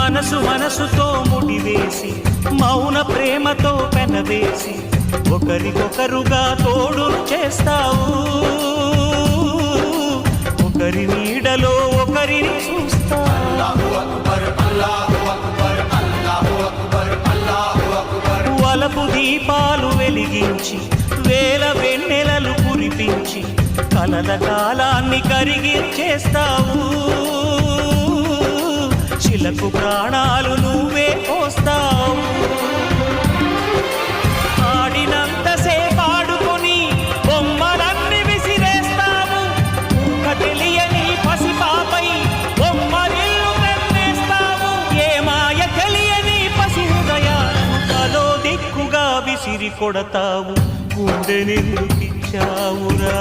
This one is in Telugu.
మనసు మనసుతో ముడివేసి మౌన ప్రేమతో పెనవేసి ఒకరికొకరుగా తోడును చేస్తావు. ఒకరి నీడలో ఒకరిని చూస్తావు. వలపు దీపాలు వెలిగించి వేల వెన్నెలలు కురిపించి కలల కాలాన్ని కరిగించేస్తావు. శిలకు ప్రాణాలు నువ్వే పోస్తావు. ఆడినంతసేపు ఆడుకొని బొమ్మలన్నీ విసిరేస్తావు. తెలియని పసిపాపై బొమ్మరిల్లు కన్నేస్తావు. ఏ మాయ తెలియని పసి హృదయాలను తలో దిక్కుగా విసిరి కొడతావు. గుండెనెందుకిచ్చావురా?